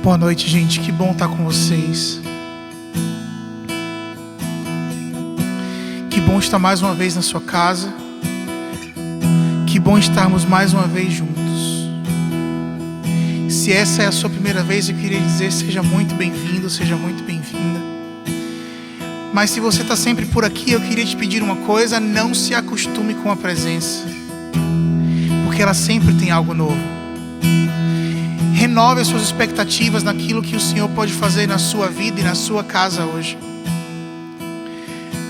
Boa noite, gente. Que bom estar com vocês. Que bom estar mais uma vez na sua casa. Que bom estarmos mais uma vez juntos. Se essa é a sua primeira vez, eu queria dizer: seja muito bem-vindo, seja muito bem-vinda. Mas se você está sempre por aqui, eu queria te pedir uma coisa: não se acostume com a presença, porque ela sempre tem algo novo. Renove as suas expectativas naquilo que o Senhor pode fazer na sua vida e na sua casa hoje,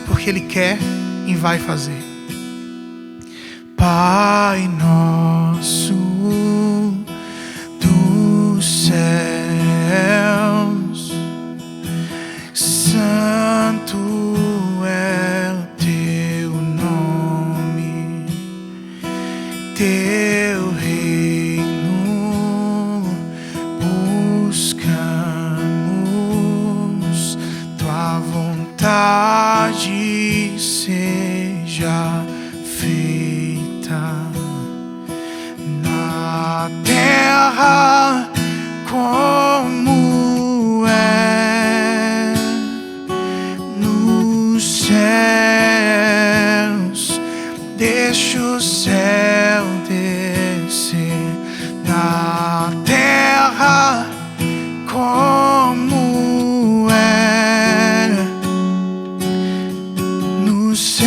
porque Ele quer e vai fazer. Pai nosso dos céus, santo é o teu nome, teu reino buscamos, tua vontade seja feita na terra como é nos céus. Deixa o céu descer na terra como é nos céus.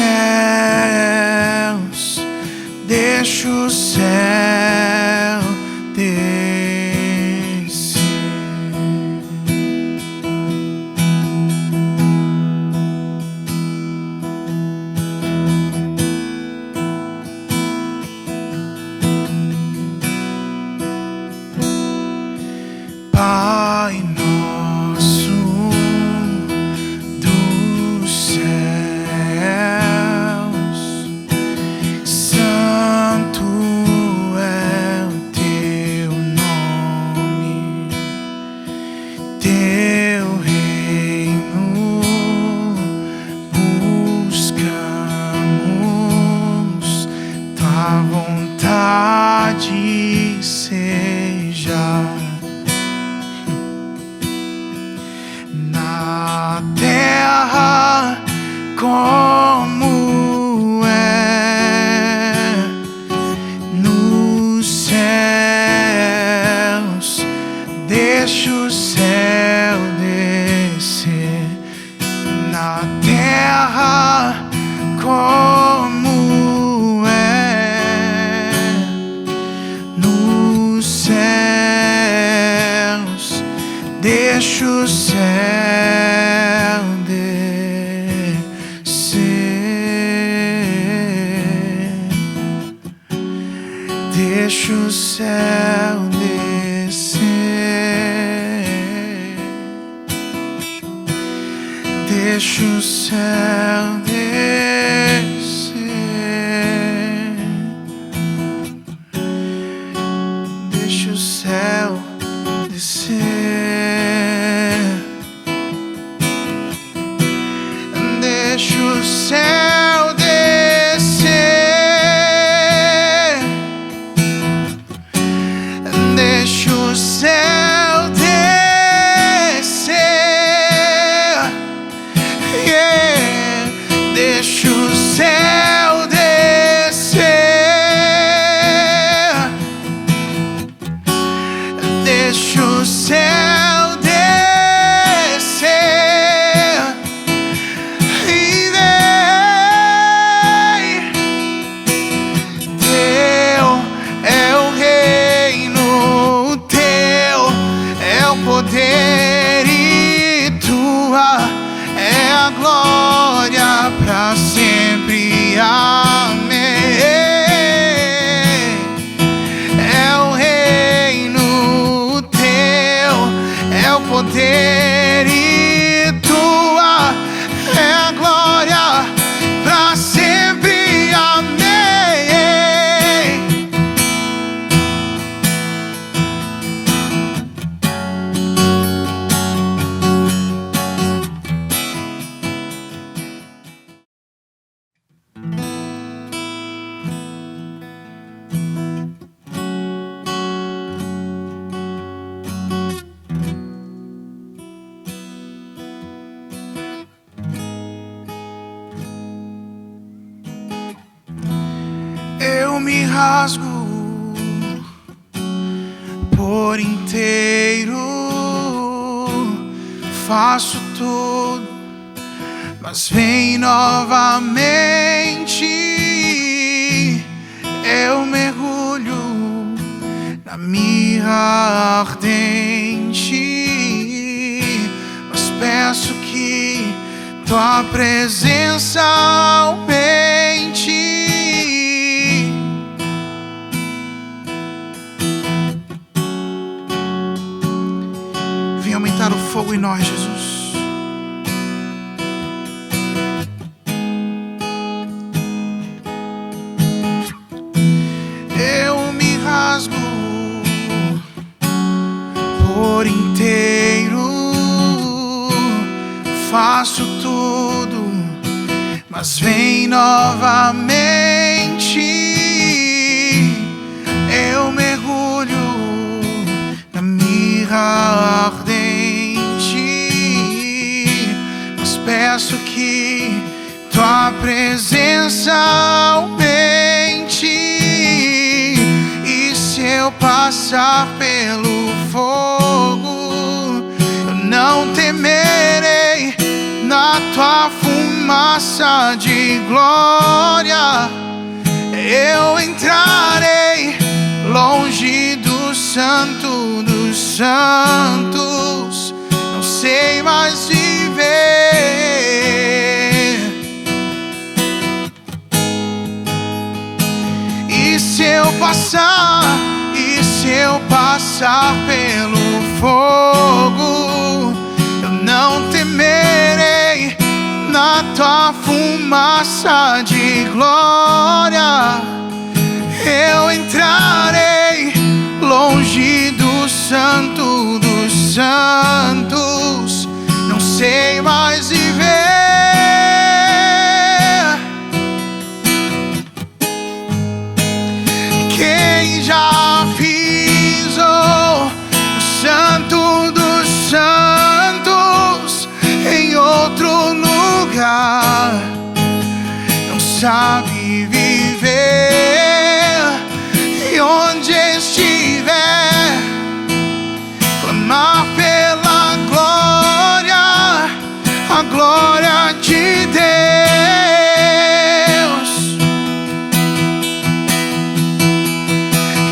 Deixa o céu descer. Pai nosso dos céus, santo é o teu nome, teu reino buscamos, tua vontade seja na terra como é nos céus. Deixa o céu descer na terra como é nos céus. Deixa o céu descer. Deixa o céu descer. Deixa o céu descer. Deixa o céu descer. Deixa o céu descer. Deixa o céu descer. Yeah. Deixa o céu descer. Deixa o céu descer. E vem. Teu é o reino, teu é o poder e tua é a glória pra sempre. Amém. É o reino teu, é o poder e tua é a glória pra sempre. Amém. me rasgo por inteiro, faço tudo, mas vem novamente. Eu mergulho na mirra ardente, mas peço que tua presença aumente. Vem aumentar o fogo em nós, Jesus. Eu me rasgo por inteiro, faço tudo, mas vem novamente. Eu mergulho na mirra ardente, mas peço que tua presença aumente. E se eu passar pelo fogo, eu não temerei. Na tua fumaça de glória eu entrarei, longe do santo dos santos, não sei mais viver. E se eu passar pelo fogo, eu não temerei. Na tua fumaça de glória eu entrarei, longe do santo dos santos, não sei mais viver. Quem já pisou no santo dos santos em outro lugar não sabe viver. E onde estiver, clamar pela glória, a glória de Deus.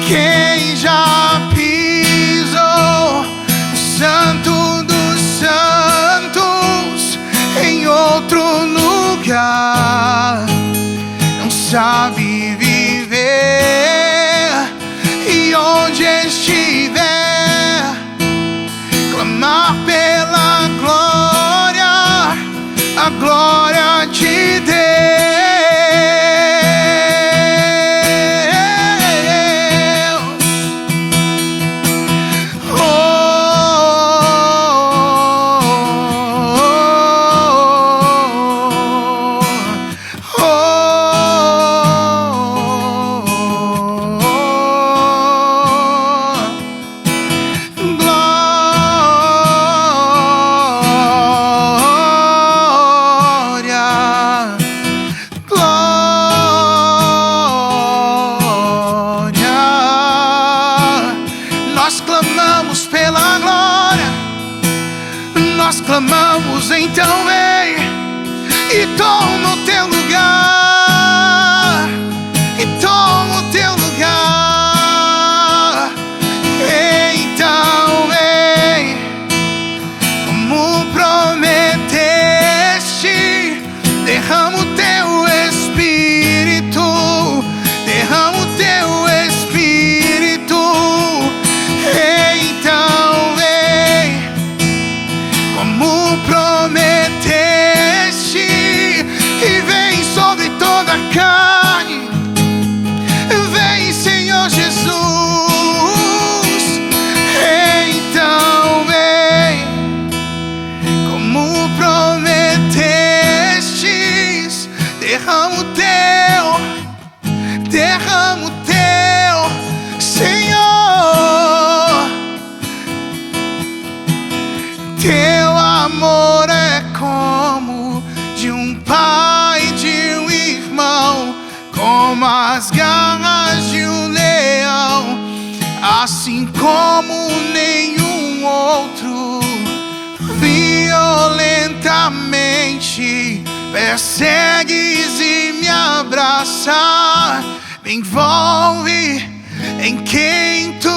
Quem já pisou no santo dos santos em outro lugar não sabe viver. E onde estiver, clamar pela glória, a glória de Deus. Nós clamamos pela glória, nós clamamos, então vem e toma o teu lugar, e toma o teu lugar. Então vem, como prometeste, derrama o teu Espírito, derrama o teu Espírito. Então vem, como prometeste, e vem sobre toda a carne. Vem, Senhor Jesus. Então vem, como prometestes, derrama o teu, Senhor. Teu amor é como de um pai, de um irmão, como as garras de um leão, assim como nenhum outro. Violentamente persegues e me abraças, me envolve em quem tu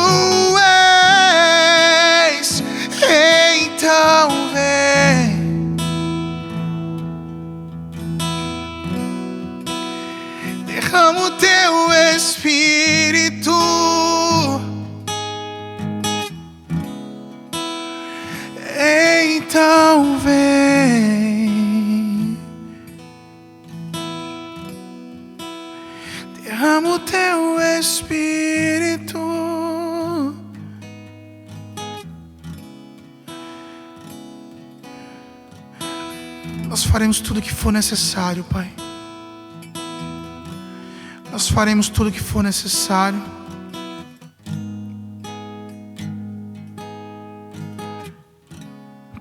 és. Então vem, derrama o teu Espírito. Então vem, derrama o teu Espírito. Nós faremos tudo o que for necessário, Pai. Nós faremos tudo o que for necessário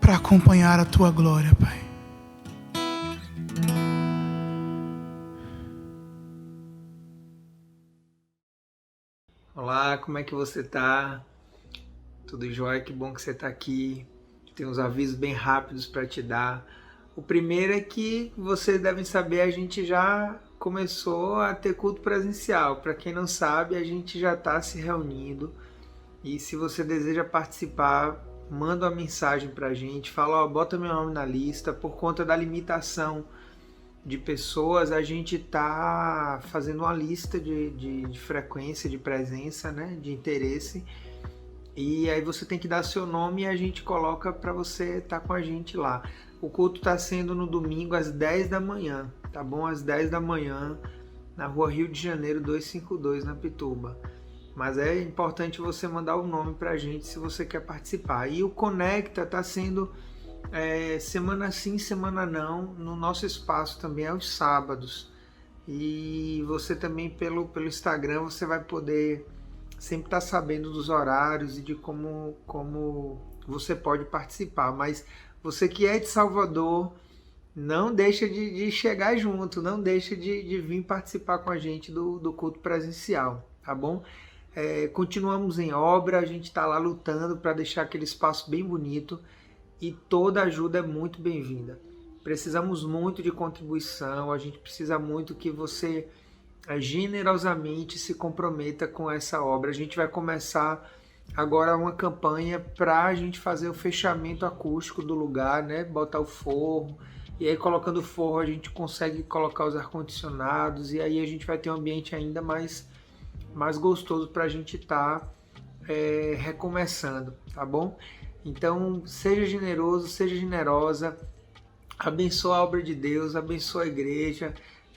para acompanhar a Tua glória, Pai. Olá, como é que você tá? Tudo jóia? Que bom que você tá aqui. Tem uns avisos bem rápidos para te dar. O primeiro é que vocês devem saber, a gente já começou a ter culto presencial. Para quem não sabe, a gente já está se reunindo. E se você deseja participar, manda uma mensagem para a gente. Fala, ó, bota meu nome na lista. Por conta da limitação de pessoas, a gente está fazendo uma lista de frequência, de presença, né, de interesse. E aí você tem que dar seu nome e a gente coloca para você estar com a gente lá. O culto está sendo no domingo às 10 da manhã, tá bom? Às 10 da manhã, na rua Rio de Janeiro 252, na Pituba. Mas é importante você mandar o nome para a gente se você quer participar. E o Conecta está sendo semana sim, semana não, no nosso espaço também aos sábados. E você também pelo Instagram você vai poder sempre estar sabendo dos horários e de como você pode participar. Mas você que é de Salvador, não deixa de chegar junto, não deixa de vir participar com a gente do culto presencial, tá bom? Continuamos em obra, a gente está lá lutando para deixar aquele espaço bem bonito e toda ajuda é muito bem-vinda. Precisamos muito de contribuição, a gente precisa muito que você generosamente se comprometa com essa obra. A gente vai começar agora uma campanha para a gente fazer o fechamento acústico do lugar, né? Botar o forro, e aí colocando o forro a gente consegue colocar os ar-condicionados e aí a gente vai ter um ambiente ainda mais gostoso para a gente estar recomeçando, tá bom? Então seja generoso, seja generosa, abençoa a obra de Deus, abençoa a igreja.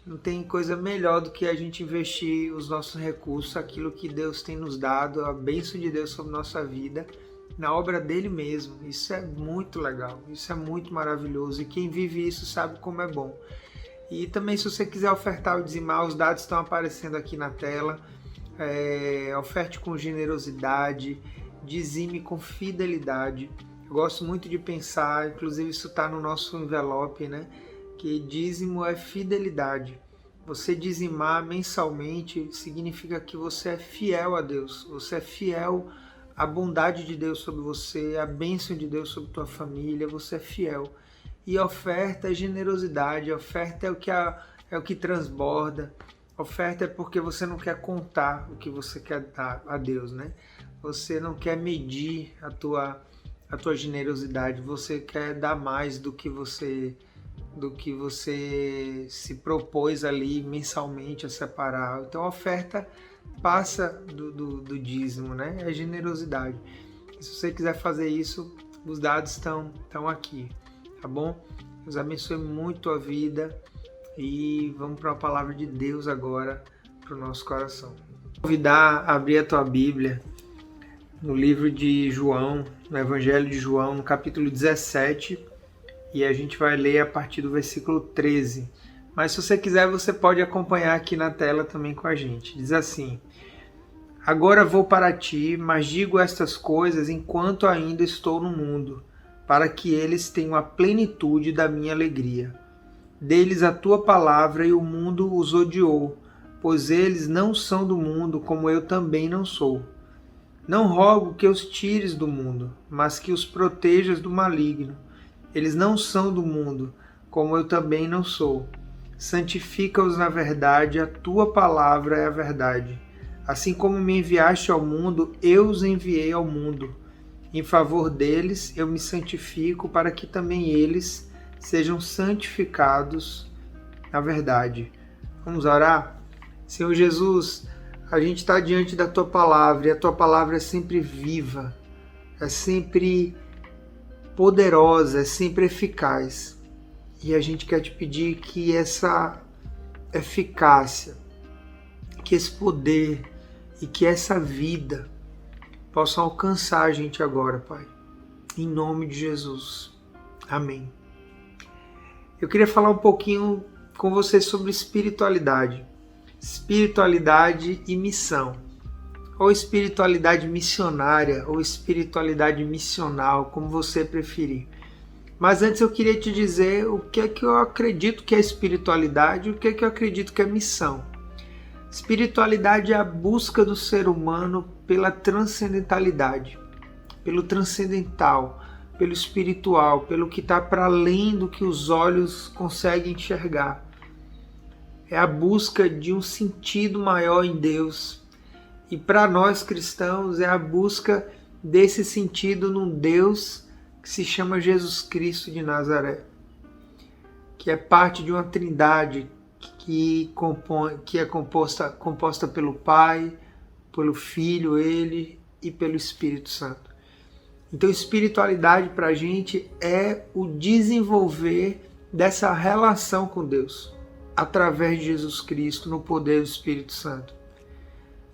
Não tem coisa melhor do que a gente investir os nossos recursos, aquilo que Deus tem nos dado, a bênção de Deus sobre nossa vida, na obra dele mesmo. Isso é muito legal, isso é muito maravilhoso e quem vive isso sabe como é bom. E também, se você quiser ofertar ou dizimar, os dados estão aparecendo aqui na tela. Oferte com generosidade, dizime com fidelidade. Eu gosto muito de pensar, inclusive isso está no nosso envelope, né? Que dízimo é fidelidade. Você dizimar mensalmente significa que você é fiel a Deus, você é fiel à bondade de Deus sobre você, à bênção de Deus sobre tua família, você é fiel. E oferta é generosidade, oferta é o que transborda, oferta é porque você não quer contar o que você quer dar a Deus, né? Você não quer medir a tua generosidade, você quer dar mais do que você se propôs ali mensalmente a separar. Então a oferta passa do dízimo, né? É generosidade. E se você quiser fazer isso, os dados estão aqui, tá bom? Deus abençoe muito a vida e vamos para a palavra de Deus agora para o nosso coração. Vou convidar a abrir a tua Bíblia no livro de João, no Evangelho de João, no capítulo 17, e a gente vai ler a partir do versículo 13. Mas se você quiser, você pode acompanhar aqui na tela também com a gente. Diz assim: Agora vou para ti, mas digo estas coisas enquanto ainda estou no mundo, para que eles tenham a plenitude da minha alegria. Dê-lhes a tua palavra e o mundo os odiou, pois eles não são do mundo, como eu também não sou. Não rogo que os tires do mundo, mas que os protejas do maligno. Eles não são do mundo, como eu também não sou. Santifica-os na verdade, a tua palavra é a verdade. Assim como me enviaste ao mundo, eu os enviei ao mundo. Em favor deles eu me santifico, para que também eles sejam santificados na verdade. Vamos orar? Senhor Jesus, a gente está diante da tua palavra e a tua palavra é sempre viva, é sempre poderosa, é sempre eficaz. E a gente quer te pedir que essa eficácia, que esse poder e que essa vida possam alcançar a gente agora, Pai. Em nome de Jesus. Amém. Eu queria falar um pouquinho com você sobre espiritualidade. Espiritualidade e missão. Ou espiritualidade missionária, ou espiritualidade missional, como você preferir. Mas antes eu queria te dizer o que é que eu acredito que é espiritualidade e o que é que eu acredito que é missão. Espiritualidade é a busca do ser humano pela transcendentalidade, pelo transcendental, pelo espiritual, pelo que está para além do que os olhos conseguem enxergar. É a busca de um sentido maior em Deus. E para nós cristãos é a busca desse sentido num Deus que se chama Jesus Cristo de Nazaré, que é parte de uma trindade que é composta pelo Pai, pelo Filho, Ele e pelo Espírito Santo. Então, espiritualidade para a gente é o desenvolver dessa relação com Deus, através de Jesus Cristo, no poder do Espírito Santo.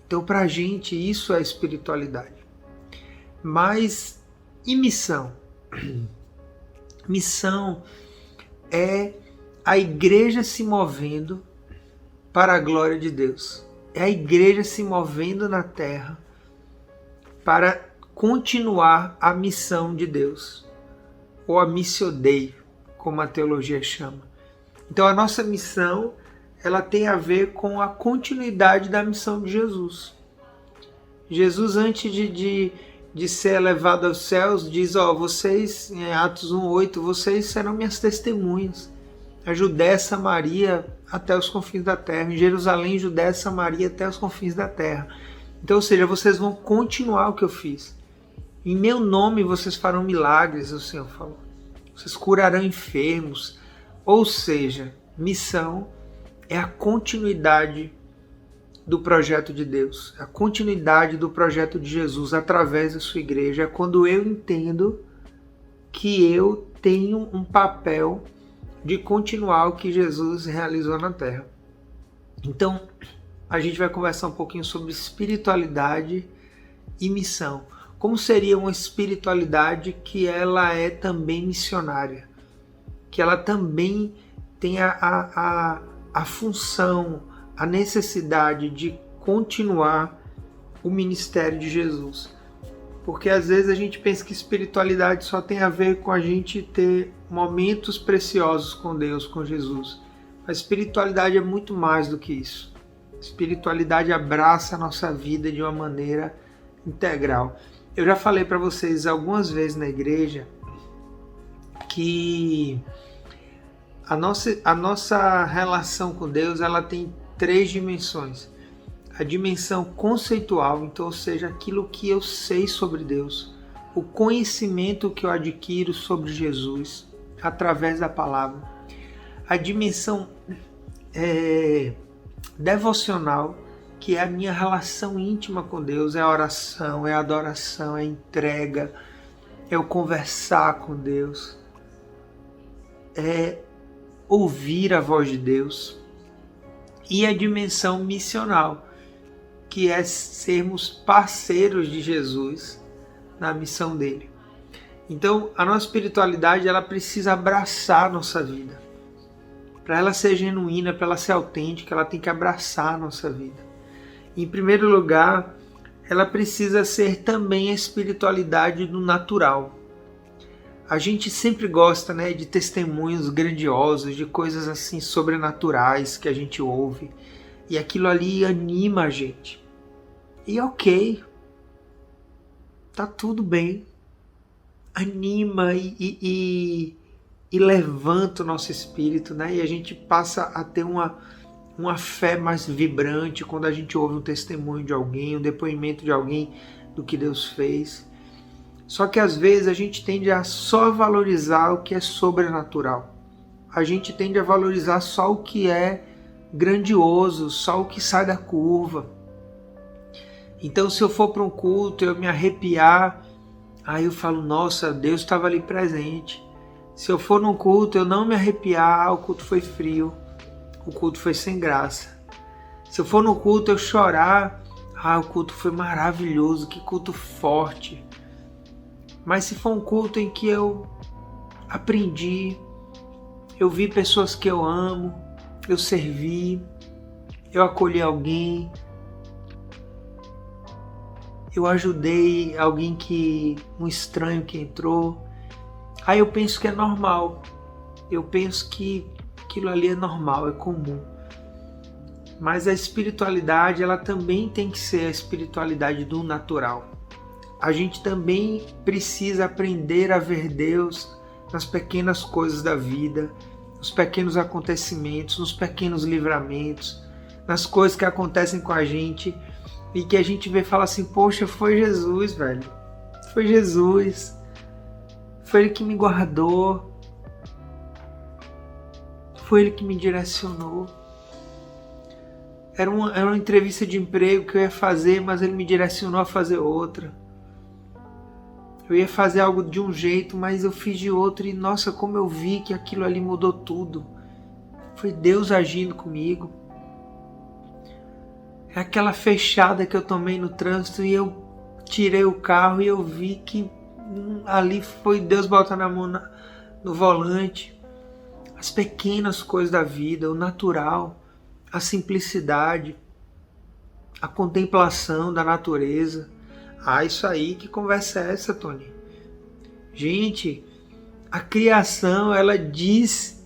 Então, para a gente, isso é espiritualidade. Mas, e missão? Missão é a igreja se movendo para a glória de Deus. É a igreja se movendo na terra para continuar a missão de Deus, ou a missio Dei, como a teologia chama. Então a nossa missão, ela tem a ver com a continuidade da missão de Jesus. Jesus, antes de ser elevado aos céus, diz, vocês, em Atos 1:8, vocês serão minhas testemunhas. A Judéia, Samaria, até os confins da terra. Em Jerusalém, Judéia, Samaria, até os confins da terra. Então, ou seja, vocês vão continuar o que eu fiz. Em meu nome vocês farão milagres, o Senhor falou. Vocês curarão enfermos. Ou seja, missão é a continuidade do projeto de Deus. A continuidade do projeto de Jesus através da sua igreja. É quando eu entendo que eu tenho um papel de continuar o que Jesus realizou na terra. Então, a gente vai conversar um pouquinho sobre espiritualidade e missão. Como seria uma espiritualidade que ela é também missionária? Que ela também tem a função, a necessidade de continuar o ministério de Jesus. Porque às vezes a gente pensa que espiritualidade só tem a ver com a gente ter momentos preciosos com Deus, com Jesus. A espiritualidade é muito mais do que isso. A espiritualidade abraça a nossa vida de uma maneira integral. Eu já falei para vocês algumas vezes na igreja que a nossa relação com Deus, ela tem 3 dimensões. A dimensão conceitual, então, ou seja, aquilo que eu sei sobre Deus, o conhecimento que eu adquiro sobre Jesus através da palavra. A dimensão devocional, que é a minha relação íntima com Deus, é a oração, é a adoração, é a entrega, é o conversar com Deus, é ouvir a voz de Deus. E a dimensão missional, que é sermos parceiros de Jesus na missão dele. Então, a nossa espiritualidade, ela precisa abraçar a nossa vida. Para ela ser genuína, para ela ser autêntica, ela tem que abraçar a nossa vida. Em primeiro lugar, ela precisa ser também a espiritualidade do natural. A gente sempre gosta, de testemunhos grandiosos, de coisas assim sobrenaturais que a gente ouve. E aquilo ali anima a gente. E ok, tá tudo bem. Anima e levanta o nosso espírito, né? E a gente passa a ter uma fé mais vibrante quando a gente ouve um testemunho de alguém, um depoimento de alguém do que Deus fez. Só que às vezes a gente tende a só valorizar o que é sobrenatural. A gente tende a valorizar só o que é grandioso, só o que sai da curva. Então, se eu for para um culto, eu me arrepiar, aí eu falo, nossa, Deus estava ali presente. Se eu for num culto, eu não me arrepiar, o culto foi frio, o culto foi sem graça. Se eu for no culto, eu chorar, o culto foi maravilhoso, que culto forte. Mas se for um culto em que eu aprendi, eu vi pessoas que eu amo, eu servi, eu acolhi alguém, eu ajudei alguém um estranho que entrou, aí eu penso que é normal, eu penso que aquilo ali é normal, é comum. Mas a espiritualidade, ela também tem que ser a espiritualidade do natural. A gente também precisa aprender a ver Deus nas pequenas coisas da vida, nos pequenos acontecimentos, nos pequenos livramentos, nas coisas que acontecem com a gente e que a gente vê e fala assim, poxa, foi Jesus, velho. Foi Jesus. Foi Ele que me guardou. Foi Ele que me direcionou. Era uma entrevista de emprego que eu ia fazer, mas Ele me direcionou a fazer outra. Eu ia fazer algo de um jeito, mas eu fiz de outro e nossa, como eu vi que aquilo ali mudou tudo. Foi Deus agindo comigo. É aquela fechada que eu tomei no trânsito e eu tirei o carro e eu vi que ali foi Deus botando a mão no volante. As pequenas coisas da vida, o natural, a simplicidade, a contemplação da natureza. Isso aí, que conversa é essa, Tony? Gente, a criação, ela diz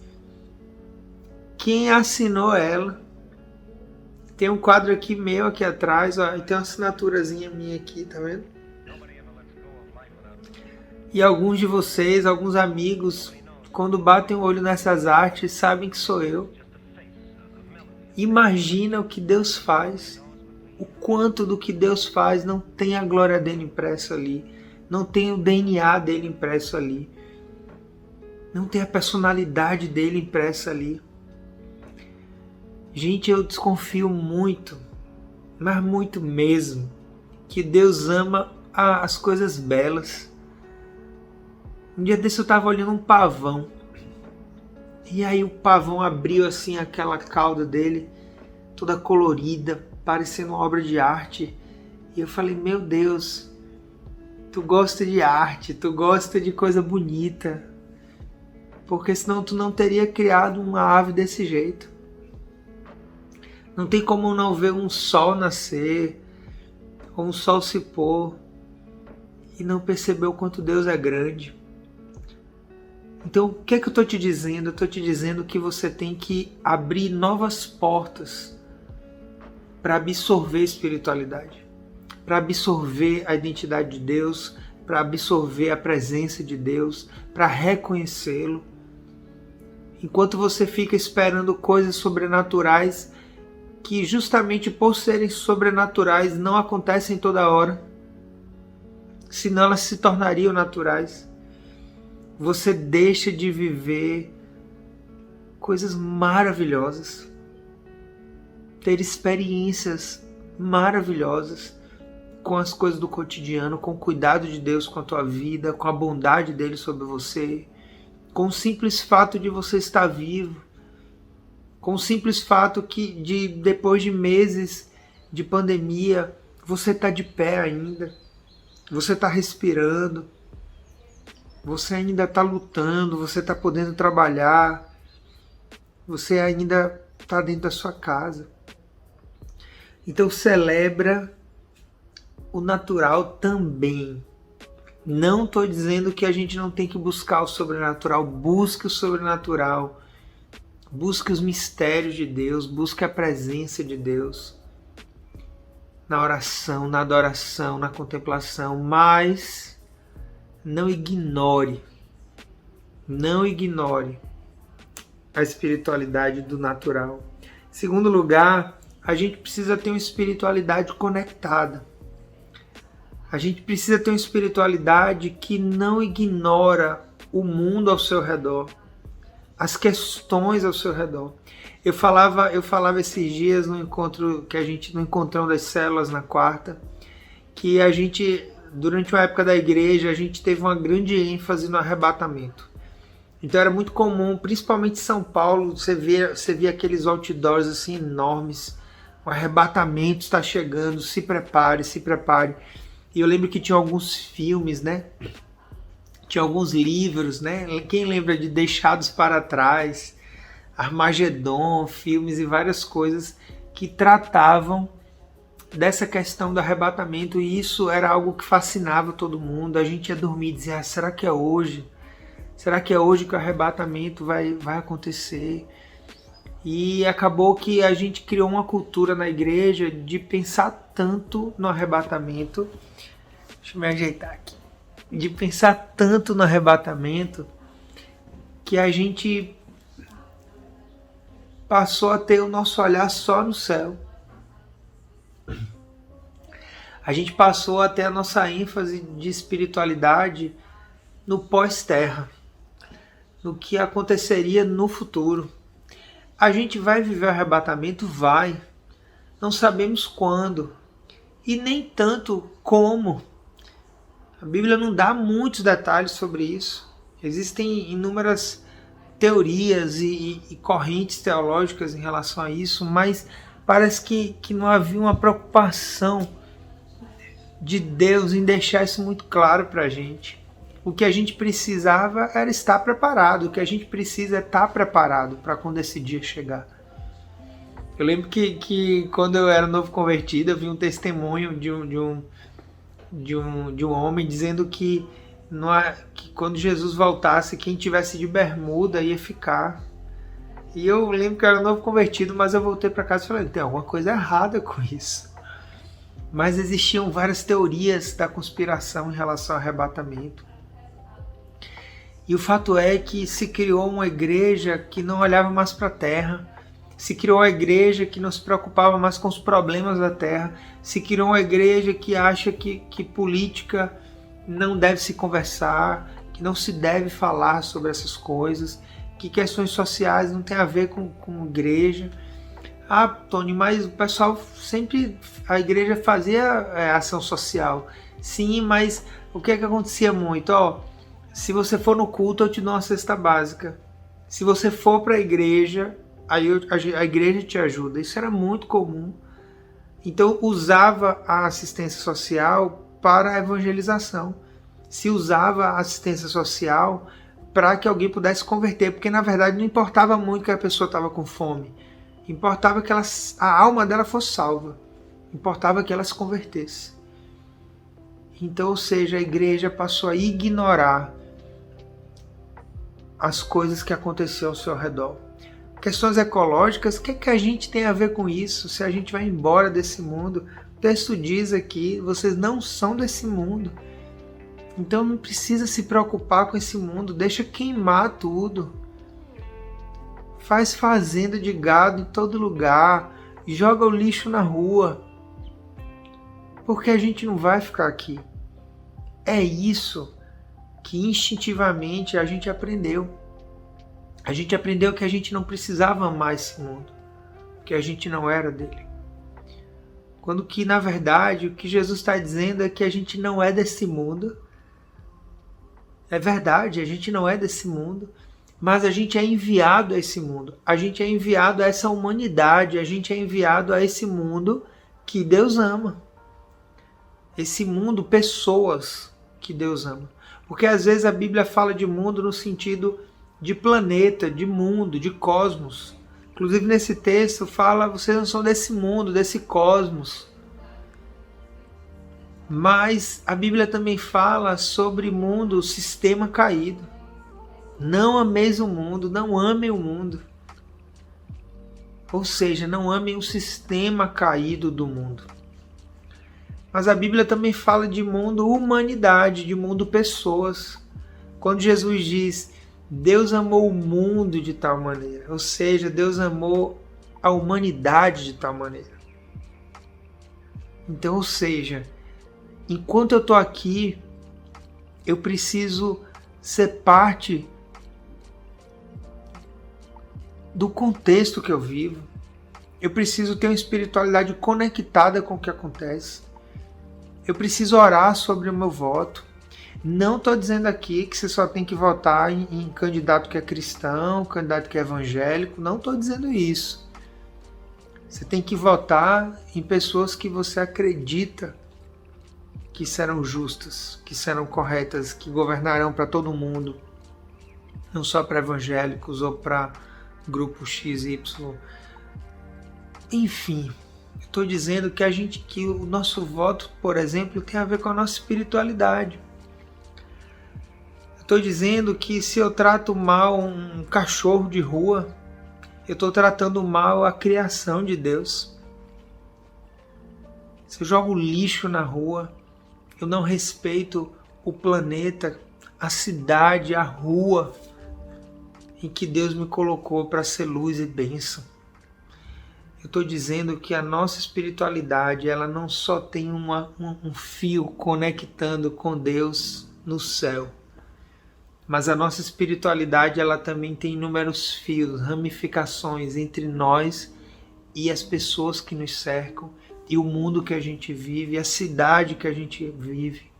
quem assinou ela. Tem um quadro aqui meu, aqui atrás, ó, e tem uma assinaturazinha minha aqui, tá vendo? E alguns de vocês, alguns amigos, quando batem o olho nessas artes, sabem que sou eu. Imagina o que Deus faz. O quanto do que Deus faz não tem a glória dele impressa ali, não tem o DNA dele impresso ali, não tem a personalidade dele impressa ali. Gente, eu desconfio muito, mas muito mesmo, que Deus ama as coisas belas. Um dia desse eu estava olhando um pavão, e aí o pavão abriu assim aquela cauda dele, toda colorida, parecendo uma obra de arte. E eu falei, meu Deus, tu gosta de arte, tu gosta de coisa bonita, porque senão tu não teria criado uma ave desse jeito. Não tem como não ver um sol nascer, ou um sol se pôr, e não perceber o quanto Deus é grande. Então, o que é que eu estou te dizendo? Eu estou te dizendo que você tem que abrir novas portas para absorver a espiritualidade, para absorver a identidade de Deus, para absorver a presença de Deus, para reconhecê-lo. Enquanto você fica esperando coisas sobrenaturais, que justamente por serem sobrenaturais não acontecem toda hora, senão elas se tornariam naturais, você deixa de viver coisas maravilhosas, ter experiências maravilhosas com as coisas do cotidiano, com o cuidado de Deus com a tua vida, com a bondade dele sobre você, com o simples fato de você estar vivo, com o simples fato que depois de meses de pandemia você está de pé ainda, você está respirando, você ainda está lutando, você está podendo trabalhar, você ainda está dentro da sua casa. Então celebra o natural também. Não estou dizendo que a gente não tem que buscar o sobrenatural. Busque o sobrenatural. Busque os mistérios de Deus, busque a presença de Deus na oração, na adoração, na contemplação, mas não ignore a espiritualidade do natural. Em segundo lugar, a gente precisa ter uma espiritualidade conectada. A gente precisa ter uma espiritualidade que não ignora o mundo ao seu redor, as questões ao seu redor. Eu falava esses dias no encontrão das células na quarta, que a gente, durante uma época da igreja, a gente teve uma grande ênfase no arrebatamento. Então era muito comum, principalmente em São Paulo, você via aqueles outdoors assim enormes, o arrebatamento está chegando, se prepare, se prepare. E eu lembro que tinha alguns filmes, né? Tinha alguns livros, né? Quem lembra de Deixados para Trás, Armagedon, filmes e várias coisas que tratavam dessa questão do arrebatamento, e isso era algo que fascinava todo mundo. A gente ia dormir e dizia, será que é hoje? Será que é hoje que o arrebatamento vai acontecer? E acabou que a gente criou uma cultura na igreja de pensar tanto no arrebatamento. Deixa eu me ajeitar aqui. De pensar tanto no arrebatamento que a gente passou a ter o nosso olhar só no céu. A gente passou a ter a nossa ênfase de espiritualidade no pós-terra, no que aconteceria no futuro. A gente vai viver o arrebatamento? Vai. Não sabemos quando. E nem tanto como. A Bíblia não dá muitos detalhes sobre isso. Existem inúmeras teorias e correntes teológicas em relação a isso, mas parece que não havia uma preocupação de Deus em deixar isso muito claro para a gente. O que a gente precisava era estar preparado. O que a gente precisa é estar preparado para quando esse dia chegar. Eu lembro que quando eu era novo convertido, eu vi um testemunho de um homem dizendo que quando Jesus voltasse, quem tivesse de bermuda ia ficar. E eu lembro que eu era novo convertido, mas eu voltei para casa e falei, tem alguma coisa errada com isso. Mas existiam várias teorias da conspiração em relação ao arrebatamento. E o fato é que se criou uma igreja que não olhava mais para a terra, se criou uma igreja que não se preocupava mais com os problemas da terra, se criou uma igreja que acha que política não deve se conversar, que não se deve falar sobre essas coisas, que questões sociais não tem a ver com igreja. Ah, Tony, mas o pessoal sempre, a igreja fazia ação social. Sim, mas o que acontecia muito? Se você for no culto, eu te dou uma cesta básica. Se você for para a igreja, aí a igreja te ajuda. Isso era muito comum. Então usava a assistência social para a evangelização. Se usava a assistência social para que alguém pudesse converter, porque na verdade não importava muito que a pessoa estava com fome. Importava que a alma dela fosse salva. Importava que ela se convertesse. Então, ou seja, a igreja passou a ignorar as coisas que aconteciam ao seu redor. Questões ecológicas, o que a gente tem a ver com isso? Se a gente vai embora desse mundo? O texto diz aqui, vocês não são desse mundo. Então não precisa se preocupar com esse mundo, deixa queimar tudo. Faz fazenda de gado em todo lugar, joga o lixo na rua. Porque a gente não vai ficar aqui. É isso que instintivamente a gente aprendeu. A gente aprendeu que a gente não precisava amar esse mundo, que a gente não era dele. Quando que, na verdade, o que Jesus está dizendo é que a gente não é desse mundo. É verdade, a gente não é desse mundo, mas a gente é enviado a esse mundo. A gente é enviado a essa humanidade, a gente é enviado a esse mundo que Deus ama. Esse mundo, pessoas que Deus ama. Porque às vezes a Bíblia fala de mundo no sentido de planeta, de mundo, de cosmos. Inclusive nesse texto fala, vocês não são desse mundo, desse cosmos. Mas a Bíblia também fala sobre mundo, sistema caído. Não ameis o mundo, não amem o mundo. Ou seja, não amem o sistema caído do mundo. Mas a Bíblia também fala de mundo humanidade, de mundo pessoas. Quando Jesus diz, Deus amou o mundo de tal maneira, ou seja, Deus amou a humanidade de tal maneira. Então, ou seja, enquanto eu estou aqui, eu preciso ser parte do contexto que eu vivo. Eu preciso ter uma espiritualidade conectada com o que acontece. Eu preciso orar sobre o meu voto. Não estou dizendo aqui que você só tem que votar em candidato que é cristão, candidato que é evangélico. Não estou dizendo isso. Você tem que votar em pessoas que você acredita que serão justas, que serão corretas, que governarão para todo mundo. Não só para evangélicos ou para grupo XY. Enfim, estou dizendo que o nosso voto, por exemplo, tem a ver com a nossa espiritualidade. Estou dizendo que se eu trato mal um cachorro de rua, eu estou tratando mal a criação de Deus. Se eu jogo lixo na rua, eu não respeito o planeta, a cidade, a rua em que Deus me colocou para ser luz e bênção. Eu estou dizendo que a nossa espiritualidade, ela não só tem um fio conectando com Deus no céu, mas a nossa espiritualidade, ela também tem inúmeros fios, ramificações entre nós e as pessoas que nos cercam, e o mundo que a gente vive, a cidade que a gente vive.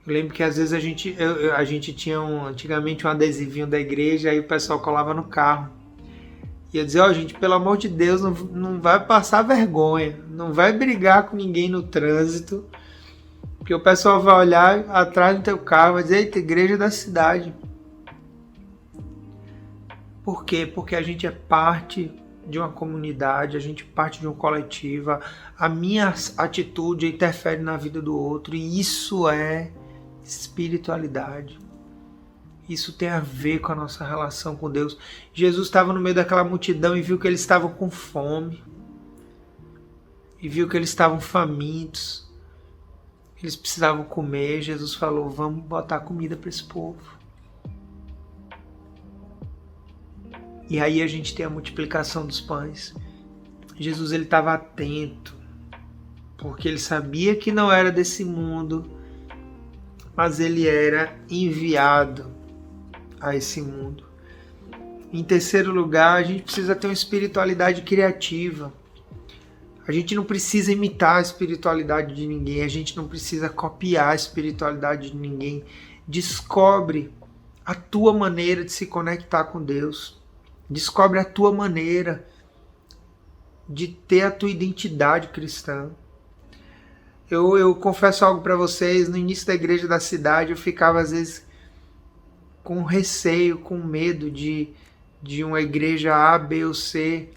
Eu lembro que às vezes a gente tinha antigamente um adesivinho da igreja, aí o pessoal colava no carro. E eu dizia, gente, pelo amor de Deus, não vai passar vergonha, não vai brigar com ninguém no trânsito, porque o pessoal vai olhar atrás do teu carro e vai dizer, eita, igreja da cidade. Por quê? Porque a gente é parte de uma comunidade, a gente parte de um coletivo, a minha atitude interfere na vida do outro, e isso é espiritualidade. Isso tem a ver com a nossa relação com Deus. Jesus estava no meio daquela multidão e viu que eles estavam com fome. E viu que eles estavam famintos. Eles precisavam comer. Jesus falou, vamos botar comida para esse povo. E aí a gente tem a multiplicação dos pães. Jesus ele estava atento, porque ele sabia que não era desse mundo, mas ele era enviado a esse mundo. Em terceiro lugar, a gente precisa ter uma espiritualidade criativa. A gente não precisa imitar a espiritualidade de ninguém, a gente não precisa copiar a espiritualidade de ninguém. Descobre a tua maneira de se conectar com Deus. Descobre a tua maneira de ter a tua identidade cristã. Eu confesso algo para vocês, no início da igreja da cidade eu ficava às vezes com receio, com medo de uma igreja A, B ou C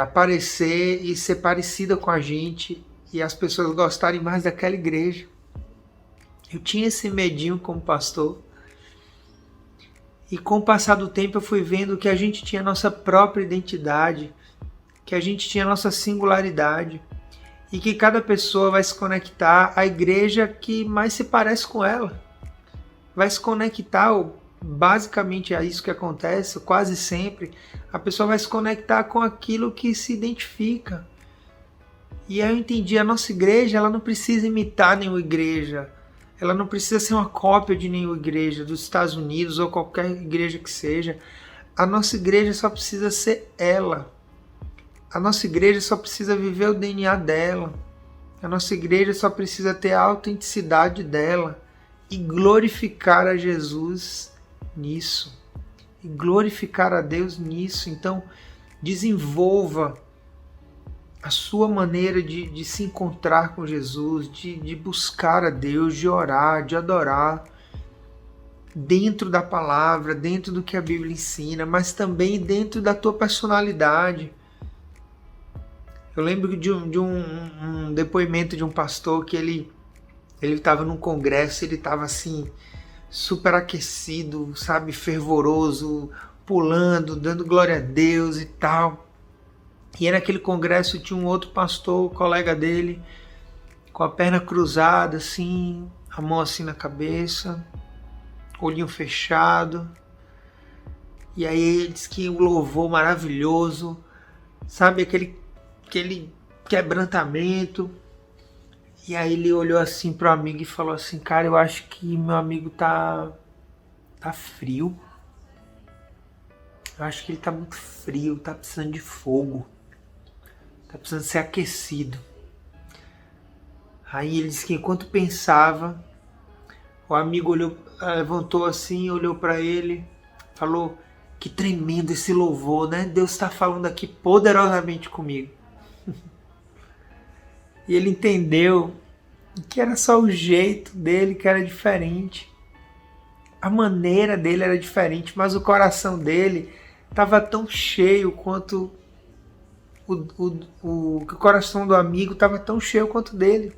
aparecer e ser parecida com a gente e as pessoas gostarem mais daquela igreja. Eu tinha esse medinho como pastor. E com o passar do tempo eu fui vendo que a gente tinha a nossa própria identidade, que a gente tinha a nossa singularidade e que cada pessoa vai se conectar à igreja que mais se parece com ela. Vai se conectar, basicamente é isso que acontece, quase sempre, a pessoa vai se conectar com aquilo que se identifica. E aí eu entendi, a nossa igreja ela não precisa imitar nenhuma igreja, ela não precisa ser uma cópia de nenhuma igreja dos Estados Unidos ou qualquer igreja que seja. A nossa igreja só precisa ser ela. A nossa igreja só precisa viver o DNA dela. A nossa igreja só precisa ter a autenticidade dela e glorificar a Jesus nisso. E glorificar a Deus nisso. Então, desenvolva a sua maneira de se encontrar com Jesus, de buscar a Deus, de orar, de adorar, dentro da palavra, dentro do que a Bíblia ensina, mas também dentro da tua personalidade. Eu lembro de um depoimento de um pastor que ele estava num congresso, ele estava assim, super aquecido, sabe, fervoroso, pulando, dando glória a Deus e tal. E aí naquele congresso tinha um outro pastor, colega dele, com a perna cruzada, assim, a mão assim na cabeça, olhinho fechado. E aí ele disse que o louvor maravilhoso, sabe, aquele quebrantamento. E aí ele olhou assim pro amigo e falou assim: cara, eu acho que meu amigo tá frio. Eu acho que ele tá muito frio, tá precisando de fogo. Tá precisando ser aquecido. Aí ele disse que enquanto pensava, o amigo olhou, levantou assim, olhou para ele, falou: que tremendo esse louvor, né? Deus está falando aqui poderosamente comigo. E ele entendeu que era só o jeito dele que era diferente. A maneira dele era diferente, mas o coração dele estava tão cheio quanto o coração do amigo estava tão cheio quanto dele.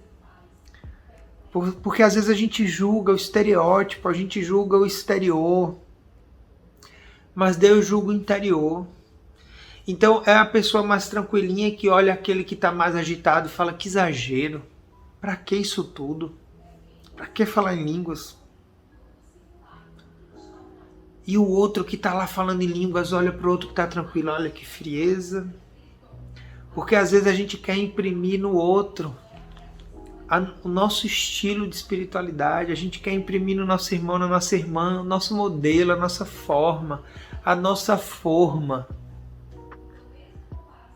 Porque às vezes a gente julga o estereótipo, a gente julga o exterior, mas Deus julga o interior. Então é a pessoa mais tranquilinha que olha aquele que está mais agitado e fala: que exagero, para que isso tudo? Para que falar em línguas? E o outro que está lá falando em línguas olha para o outro que está tranquilo: olha que frieza. Porque às vezes a gente quer imprimir no outro o nosso estilo de espiritualidade, a gente quer imprimir no nosso irmão, na nossa irmã, o nosso modelo, a nossa forma, a nossa forma.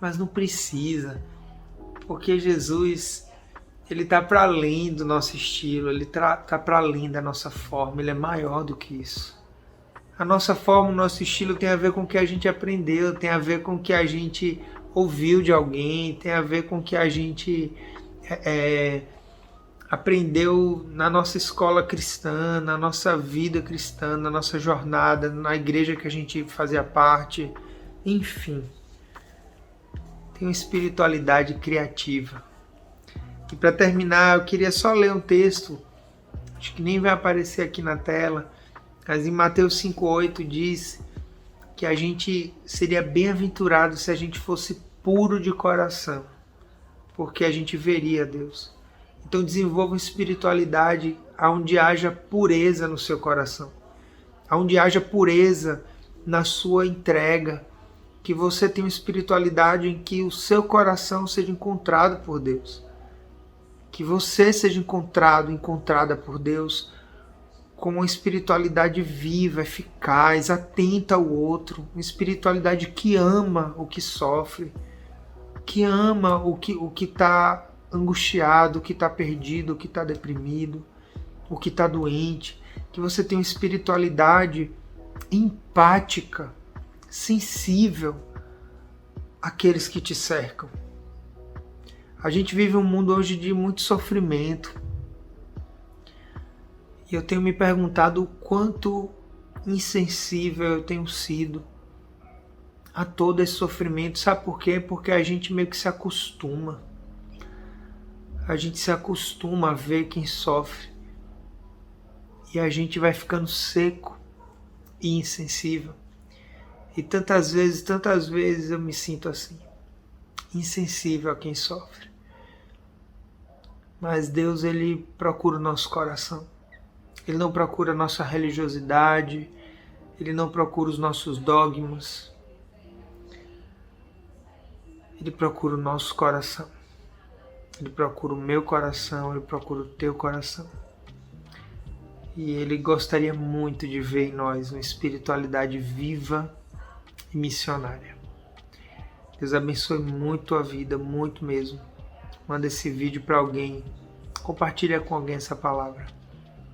Mas não precisa, porque Jesus, ele está para além do nosso estilo, ele está para além da nossa forma, ele é maior do que isso. A nossa forma, o nosso estilo tem a ver com o que a gente aprendeu, tem a ver com o que a gente ouviu de alguém, tem a ver com o que a gente aprendeu na nossa escola cristã, na nossa vida cristã, na nossa jornada, na igreja que a gente fazia parte, enfim. Tem uma espiritualidade criativa. E para terminar, eu queria só ler um texto, acho que nem vai aparecer aqui na tela, mas em Mateus 5,8 diz que a gente seria bem-aventurado se a gente fosse puro de coração, porque a gente veria Deus. Então desenvolva uma espiritualidade onde haja pureza no seu coração, onde haja pureza na sua entrega, que você tenha uma espiritualidade em que o seu coração seja encontrado por Deus, que você seja encontrada por Deus com uma espiritualidade viva, eficaz, atenta ao outro, uma espiritualidade que ama o que sofre, que ama o que está angustiado, o que está perdido, o que está deprimido, o que está doente, que você tenha uma espiritualidade empática, sensível àqueles que te cercam. A gente vive um mundo hoje de muito sofrimento. E eu tenho me perguntado o quanto insensível eu tenho sido a todo esse sofrimento. Sabe por quê? Porque a gente meio que se acostuma. A gente se acostuma a ver quem sofre. E a gente vai ficando seco e insensível. E tantas vezes eu me sinto assim, insensível a quem sofre. Mas Deus, ele procura o nosso coração. Ele não procura a nossa religiosidade, ele não procura os nossos dogmas. Ele procura o nosso coração. Ele procura o meu coração, ele procura o teu coração. E ele gostaria muito de ver em nós uma espiritualidade viva e missionária. Deus abençoe muito a vida, muito mesmo. Manda esse vídeo para alguém. Compartilha com alguém essa palavra.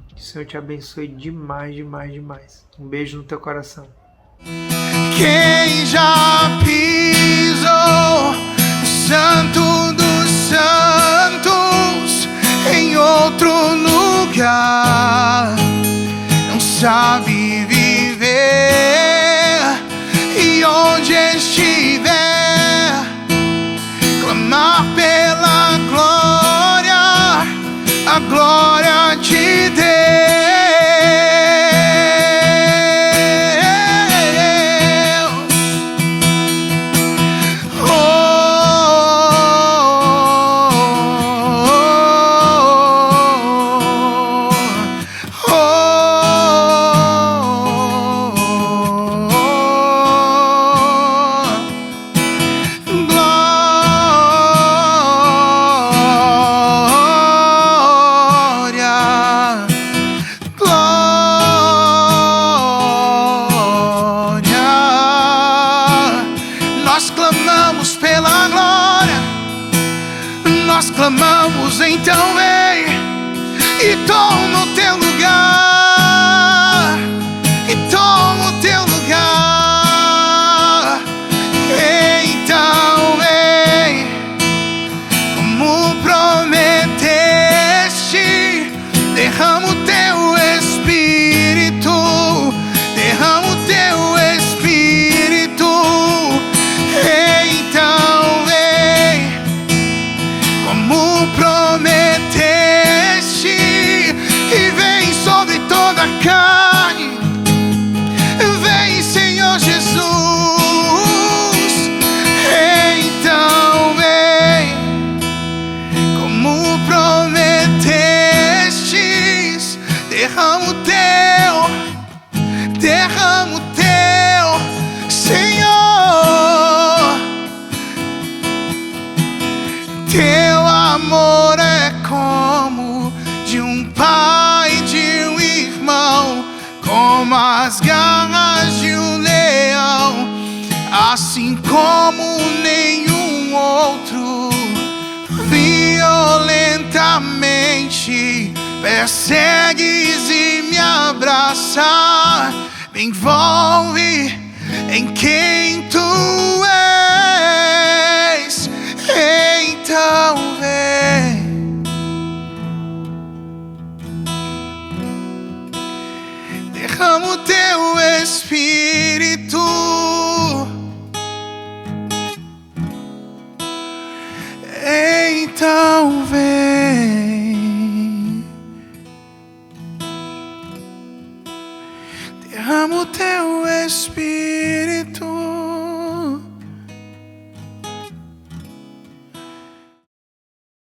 Que o Senhor te abençoe demais, demais, demais. Um beijo no teu coração. Quem já pisou no Santo dos Santos em outro lugar não sabe viver, e onde estiver clamar pela glória, a glória de Deus. clamamos, então vem e toma o teu lugar, e toma o teu lugar. Então vem, como prometeste, derrama o teu Espírito, derrama o teu Espírito. Então vem, como prometeste, e vem sobre toda a carne. Vem, Senhor Jesus. Então vem, como prometestes, derrama o teu, Senhor. Teu amor é como de um pai, de um irmão, como as garras de um leão, assim como nenhum outro. Violentamente persegues e me abraça, me envolve em quem tu és. Então vem, derrama o teu Espírito. Então vem, derrama o teu Espírito.